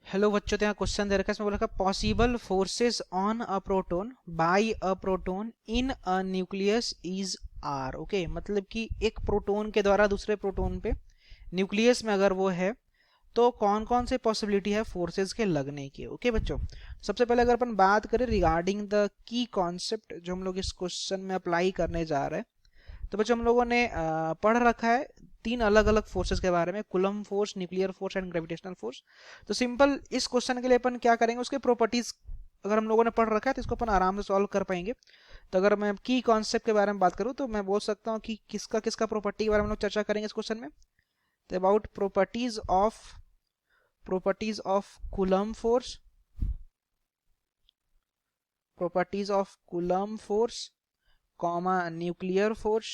Hello बच्चों, तो यहाँ क्वेश्चन दे रखा है। इसमें बोला रखा possible forces on a proton by a proton in a nucleus is are. Okay, मतलब कि एक प्रोटॉन के द्वारा दूसरे प्रोटॉन पे न्यूक्लियस में अगर वो है तो कौन कौन से पॉसिबिलिटी है फोर्सेस के लगने की। ओके बच्चों, सबसे पहले अगर अपन बात करें रिगार्डिंग द की कॉन्सेप्ट जो हम लोग इस क्वेश्चन में अप्लाई करने जा रहे हैं, तो बच्चों हम लोगों ने पढ़ रखा है तीन अलग अलग फोर्सेस के बारे में, coulomb force, nuclear force and gravitational force. तो सिंपल इस क्वेश्चन के लिए अपन क्या करेंगे, उसके प्रॉपर्टीज अगर हम लोगों ने पढ़ रखा है तो इसको अपन आराम से सॉल्व कर पाएंगे। तो अगर मैं की कॉन्सेप्ट के बारे में बात करूं तो मैं बोल सकता हूं कि किसका किसका प्रॉपर्टी के बारे में हम लोग चर्चा करेंगे इस क्वेश्चन में। तो about properties of Coulomb force, properties of Coulomb force comma nuclear force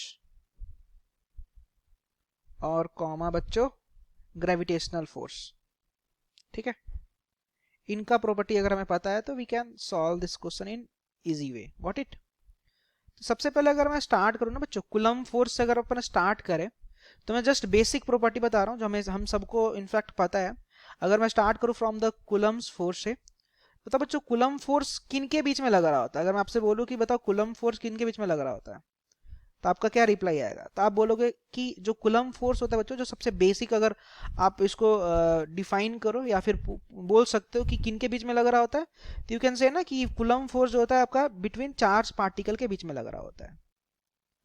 और कॉमा बच्चों ग्रेविटेशनल फोर्स। ठीक है, इनका प्रॉपर्टी अगर हमें पता है तो we can solve this question in easy way. Got it. तो सबसे पहले अगर मैं स्टार्ट करूँ ना बच्चों, कुलम फोर्स से अगर अपन स्टार्ट करें तो मैं जस्ट बेसिक प्रॉपर्टी बता रहा हूँ जो हमें हम सबको इनफैक्ट पता है। अगर मैं स्टार्ट करूँ फ्रॉम द कुलम्स फोर्स से, तो बच्चों कुलम फोर्स किन के बीच में लग रहा होता है। अगर मैं आपसे बोलूँ कि बताओ कुलम फोर्स किन के बीच में लग रहा होता है, तो आपका क्या रिप्लाई आएगा। तो आप बोलोगे कि जो कुलम फोर्स होता है बच्चों, जो सबसे बेसिक अगर आप इसको डिफाइन करो या फिर बोल सकते हो कि किन के बीच में लग रहा होता है, तो यू कैन से ना कि कुलम फोर्स जो होता है आपका बिटवीन चार्ज पार्टिकल के बीच में लग रहा होता है,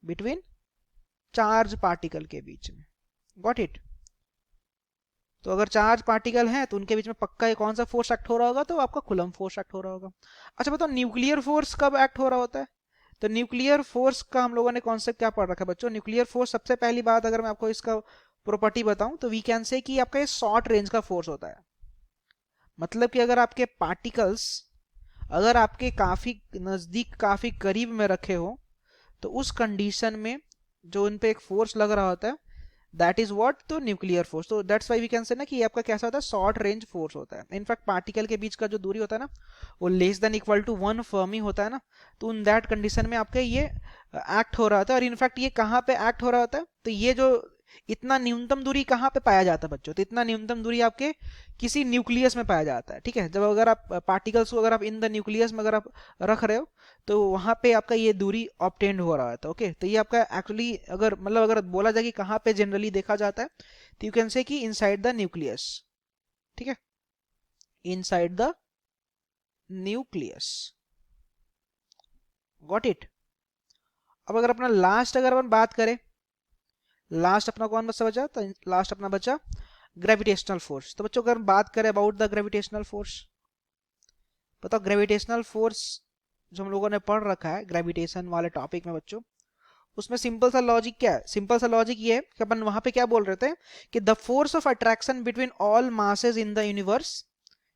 बिटवीन चार्ज पार्टिकल के बीच में। Got it. तो अगर चार्ज पार्टिकल है तो उनके बीच में पक्का ये कौन सा फोर्स एक्ट हो रहा होगा, तो आपका कुलम फोर्स एक्ट हो रहा होगा। अच्छा बताओ न्यूक्लियर फोर्स कब एक्ट हो रहा होता है। तो न्यूक्लियर फोर्स का हम लोगों ने कॉन्सेप्ट क्या पढ़ रखा है बच्चों। न्यूक्लियर फोर्स सबसे पहली बात अगर मैं आपको इसका प्रॉपर्टी बताऊं तो वी कैन से कि आपका ये शॉर्ट रेंज का फोर्स होता है। मतलब कि अगर आपके पार्टिकल्स अगर आपके काफी नजदीक काफी करीब में रखे हो तो उस कंडीशन में जो उन पे एक फोर्स लग रहा होता है, दैट इज व्हाट, तो न्यूक्लियर फोर्स। तो that's why we can say ना कि ये आपका कैसा होता है, शॉर्ट रेंज फोर्स होता है। इनफैक्ट पार्टिकल के बीच का जो दूरी होता है ना, वो less than equal to 1 fermi होता है ना, तो इन दैट कंडीशन में आपका ये एक्ट हो रहा होता है। और इनफैक्ट ये कहाँ पे एक्ट हो रहा होता है, तो ये जो इतना न्यूनतम दूरी कहाँ पे पाया जाता है बच्चों, तो इतना न्यूनतम दूरी आपके किसी न्यूक्लियस में पाया जाता है। ठीक है, जब अगर आप पार्टिकल्स को अगर आप इन द न्यूक्लियस में अगर आप रख रहे हो तो वहां पे आपका ये दूरी ऑब्टेन्ड हो रहा था। ओके, तो ये आपका एक्चुअली अगर मतलब अगर बोला जाए कि कहाँ पे जनरली देखा जाता है, तो यू कैन से कि इनसाइड द न्यूक्लियस। ठीक है, inside the nucleus. Got it. अब अगर अपना लास्ट अगर अपन बात करें, लास्ट अपना कौन बचा, तो लास्ट अपना बचा ग्रेविटेशनल फोर्स। तो बच्चों अगर हम बात करें अबाउट द ग्रेविटेशनल फोर्स, बताओ ग्रेविटेशनल फोर्स जो हम लोगों ने पढ़ रखा है ग्रेविटेशन वाले टॉपिक में बच्चों, उसमें सिंपल सा लॉजिक क्या है, सिंपल सा लॉजिक ये है कि अपन वहां पे क्या बोल रहे थे कि the force of attraction between all masses in the universe.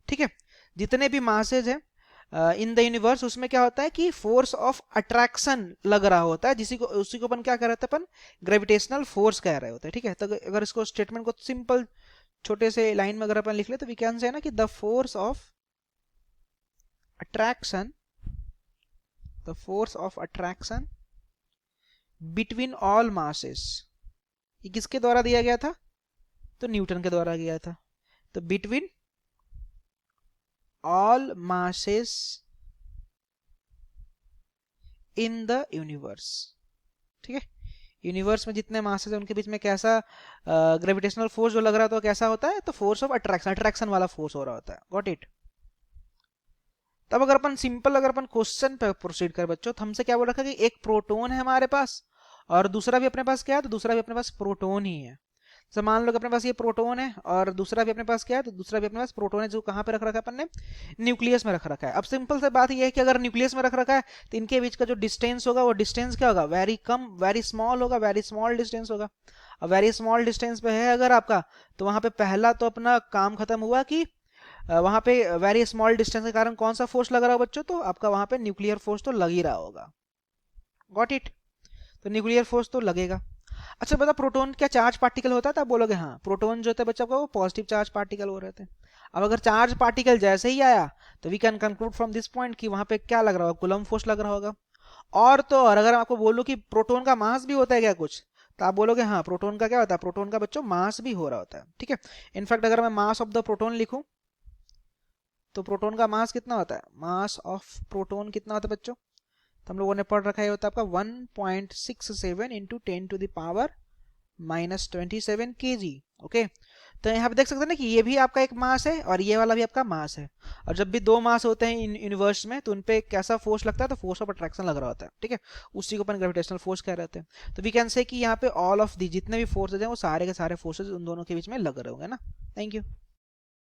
ठीक है, जितने भी मासेज है इन द यूनिवर्स, उसमें क्या होता है कि फोर्स ऑफ अट्रैक्शन लग रहा होता है, जिसी को उसी को अपन क्या कह रहे थे, अपन ग्रेविटेशनल फोर्स कह रहे होते हैं। ठीक है, तो अगर इसको स्टेटमेंट को सिंपल छोटे से लाइन में अगर अपन लिख ले तो वी कैन से ना कि the force of attraction, the force of attraction between all masses, ये किसके द्वारा दिया गया था, तो न्यूटन के द्वारा दिया था। तो between all masses in the universe. ठीक है, यूनिवर्स में जितने मासेस हैं उनके बीच में कैसा ग्रेविटेशनल फोर्स जो लग रहा था, तो कैसा होता है, तो फोर्स ऑफ अट्रैक्शन, अट्रैक्शन वाला फोर्स हो रहा होता है। Got it. तब अगर अपन सिंपल अगर अपन क्वेश्चन पे प्रोसीड करें बच्चों, तो हमसे क्या बोल रखा है कि एक प्रोटॉन है हमारे पास और दूसरा भी अपने पास क्या है, तो दूसरा भी अपने पास प्रोटॉन ही है। तो मान लो कि अपने पास ये प्रोटॉन है और दूसरा भी अपने पास क्या है, तो दूसरा भी अपने पास प्रोटॉन है, जो कहाँ पे रख रखा है अपन ने, न्यूक्लियस में रख रखा है। अब सिंपल से बात ये है कि अगर न्यूक्लियस में रख रखा है तो इनके बीच का जो डिस्टेंस होगा वो डिस्टेंस क्या होगा, वेरी कम, वेरी स्मॉल होगा, वेरी स्मॉल डिस्टेंस होगा। अब वेरी स्मॉल डिस्टेंस पे है अगर आपका, तो वहां पे पहला तो अपना काम खत्म हुआ कि वहां पे वेरी स्मॉल डिस्टेंस के कारण कौन सा फोर्स लग रहा होगा बच्चों, तो आपका वहां पे न्यूक्लियर फोर्स तो लग ही रहा होगा। Got it. तो न्यूक्लियर फोर्स तो लगेगा। अच्छा बता, प्रोटॉन क्या चार्ज पार्टिकल होता है, तो आप बोलोगे हाँ, प्रोटॉन जो होता है बच्चा वो पॉजिटिव चार्ज पार्टिकल हो रहे थे। अब अगर चार्ज पार्टिकल जैसे ही आया तो we can conclude from this point कि वहां पे क्या लग रहा होगा, कूलम्ब फोर्स लग रहा होगा। और तो और अगर आपको बोलूं कि प्रोटॉन का मास भी होता है क्या कुछ, तो आप बोलोगे हाँ, प्रोटॉन का क्या होता है, प्रोटॉन का बच्चों मास भी हो रहा होता है। ठीक है, इनफैक्ट अगर मैं मास ऑफ द प्रोटॉन लिखूं, तो प्रोटॉन का मास कितना होता है, मास ऑफ प्रोटॉन कितना होता है बच्चों, तो हम लोगों ने पढ़ रखा है होता है आपका 1.67 इंटू 10⁻⁻27 kg। ओके, तो यहाँ पे देख सकते हैं ना कि ये भी आपका एक मास है और ये वाला भी आपका मास है, और जब भी दो मास होते हैं यूनिवर्स में तो उनपे कैसा फोर्स लगता है, तो फोर्स ऑफ अट्रैक्शन लग रहा होता है, ठीक है, उसी को अपन ग्रेविटेशनल फोर्स कह रहे हैं। तो वी कैन से कि यहाँ पे ऑल ऑफ दी जितने भी फोर्सेज हैं वो सारे के सारे फोर्सेज उन दोनों के बीच में लग रहे होंगे ना। Thank you.